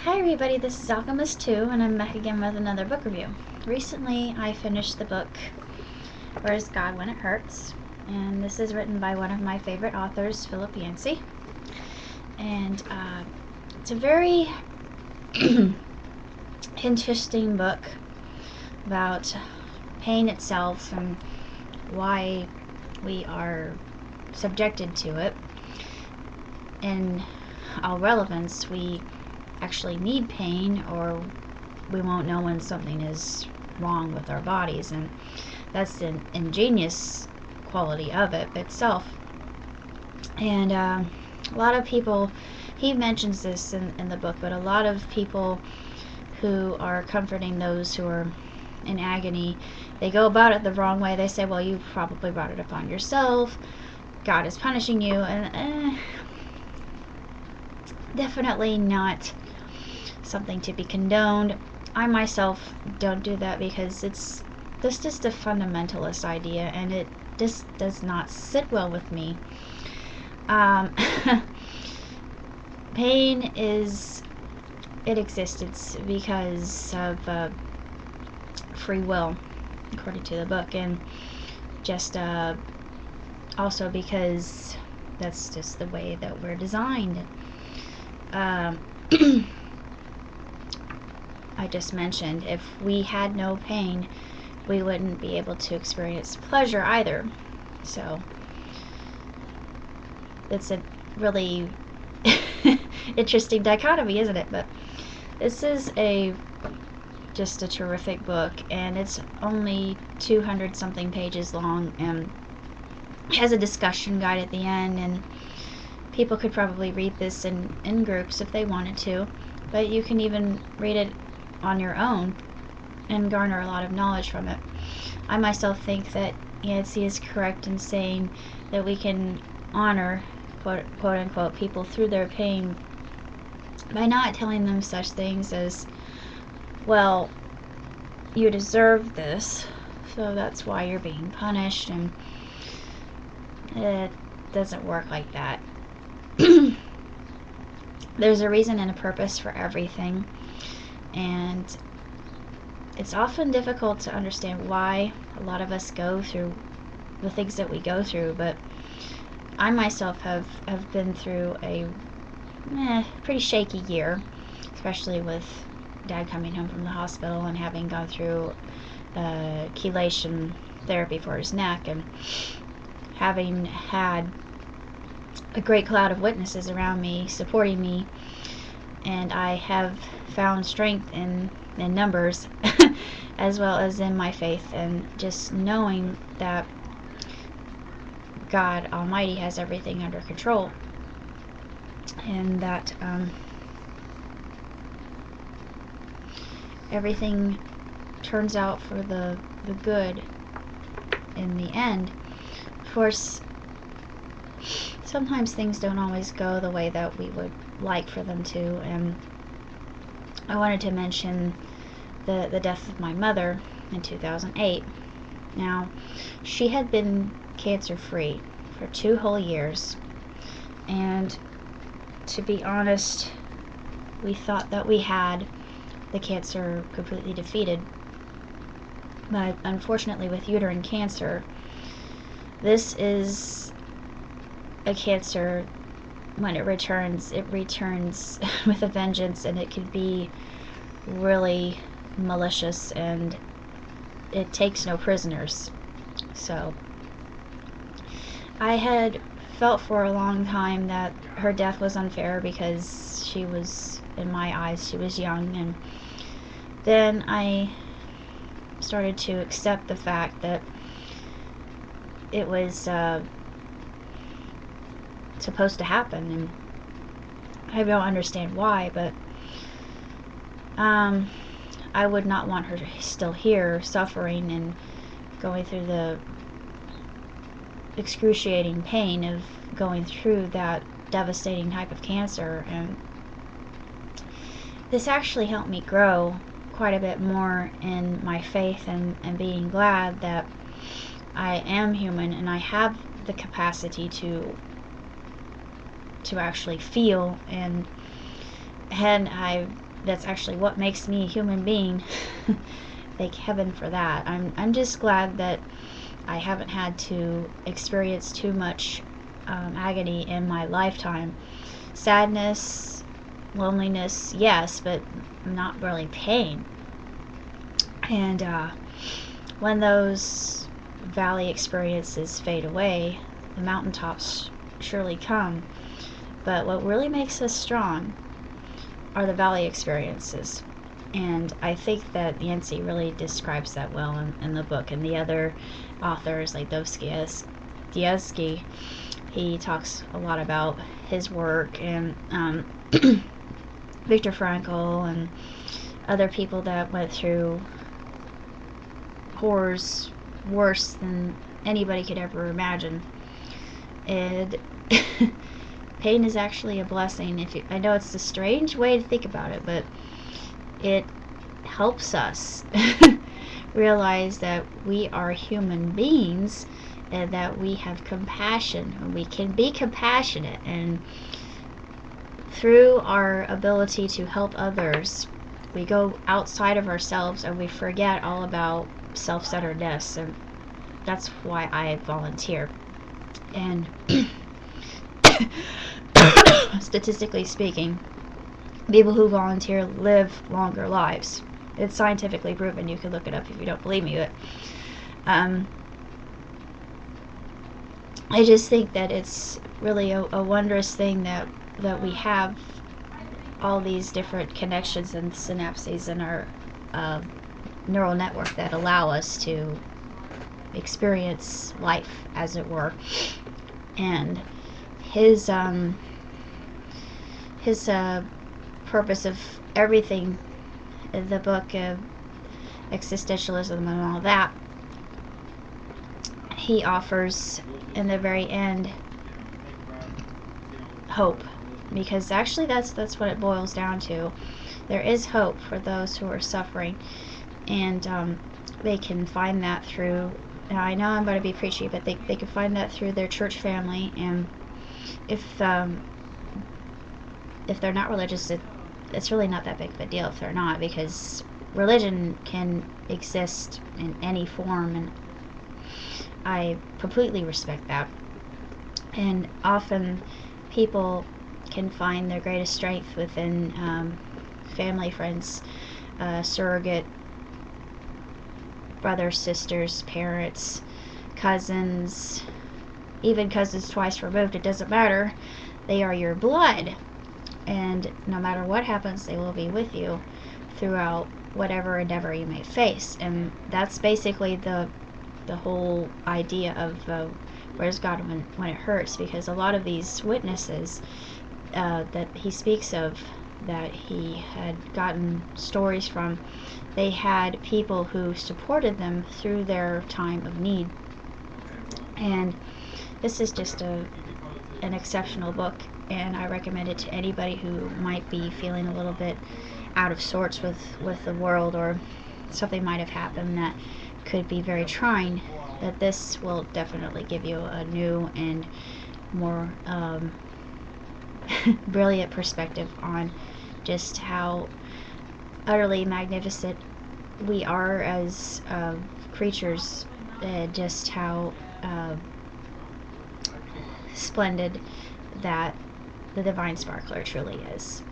Hi everybody, this is Alchemist 2 and I'm back again with another book review. Recently I finished the book Where's God When It Hurts, and this is written by one of my favorite authors, Phillip Yancy. And it's a very interesting book about pain itself and why we are subjected to it. In all relevance, we actually need pain or we won't know when something is wrong with our bodies, and that's the ingenious quality of it itself. And a lot of people, he mentions this in the book, but a lot of people who are comforting those who are in agony, they go about it the wrong way. They say, well, you probably brought it upon yourself, God is punishing you, and definitely not something to be condoned. I myself don't do that because it's just a fundamentalist idea, and it just does not sit well with me. Pain it exists because of free will, according to the book, and just also because that's just the way that we're designed. I just mentioned, if we had no pain, we wouldn't be able to experience pleasure either. So it's a really interesting dichotomy, isn't it? But this is just a terrific book, and it's only 200 something pages long and has a discussion guide at the end, and people could probably read this in groups if they wanted to, but you can even read it on your own and garner a lot of knowledge from it. I myself think that Yancy is correct in saying that we can honor, quote unquote, people through their pain by not telling them such things as, well, you deserve this, so that's why you're being punished, and it doesn't work like that. There's a reason and a purpose for everything, and it's often difficult to understand why a lot of us go through the things that we go through, but I myself have been through a pretty shaky year, especially with Dad coming home from the hospital and having gone through chelation therapy for his neck, and having had a great cloud of witnesses around me supporting me, and I have found strength in numbers as well as in my faith, and just knowing that God Almighty has everything under control, and that everything turns out for the good in the end. Of course, sometimes things don't always go the way that we would like for them to, and I wanted to mention the death of my mother in 2008. Now, she had been cancer-free for 2 whole years, and to be honest, we thought that we had the cancer completely defeated. But unfortunately, with uterine cancer, this is a cancer. When it returns with a vengeance, and it can be really malicious, and it takes no prisoners. So I had felt for a long time that her death was unfair because she was, in my eyes, she was young, and then I started to accept the fact that it was supposed to happen, and I don't understand why, but I would not want her still here suffering and going through the excruciating pain of going through that devastating type of cancer. And this actually helped me grow quite a bit more in my faith, and being glad that I am human and I have the capacity to actually feel, and I've that's actually what makes me a human being. Thank heaven for that. I'm just glad that I haven't had to experience too much agony in my lifetime. Sadness, loneliness, yes, but not really pain. And when those valley experiences fade away, the mountaintops surely come. But what really makes us strong are the valley experiences. And I think that Yancy really describes that well in the book. And the other authors, like Dostoevsky, he talks a lot about his work, and Viktor Frankl, and other people that went through horrors worse than anybody could ever imagine. And pain is actually a blessing. I know it's a strange way to think about it, but it helps us realize that we are human beings and that we have compassion, and we can be compassionate, and through our ability to help others, we go outside of ourselves and we forget all about self-centeredness. And that's why I volunteer. And statistically speaking, people who volunteer live longer lives. It's scientifically proven. You can look it up if you don't believe me, but I just think that it's really a wondrous thing that we have all these different connections and synapses in our neural network that allow us to experience life, as it were. And his purpose of everything, the book of existentialism and all that, he offers in the very end hope, because actually that's what it boils down to. There is hope for those who are suffering, and they can find that through, now I know I'm going to be preachy, but they can find that through their church family. And if they're not religious, it's really not that big of a deal if they're not, because religion can exist in any form, and I completely respect that. And often people can find their greatest strength within family, friends, surrogate brothers, sisters, parents, cousins, even cousins twice removed. It doesn't matter. They are your blood, and no matter what happens, they will be with you throughout whatever endeavor you may face. And that's basically the whole idea of where's God when it hurts, because a lot of these witnesses that he speaks of, that he had gotten stories from, they had people who supported them through their time of need. And this is just an exceptional book, and I recommend it to anybody who might be feeling a little bit out of sorts with the world, or something might have happened that could be very trying. That this will definitely give you a new and more brilliant perspective on just how utterly magnificent we are as creatures, just how splendid that the divine sparkler truly is.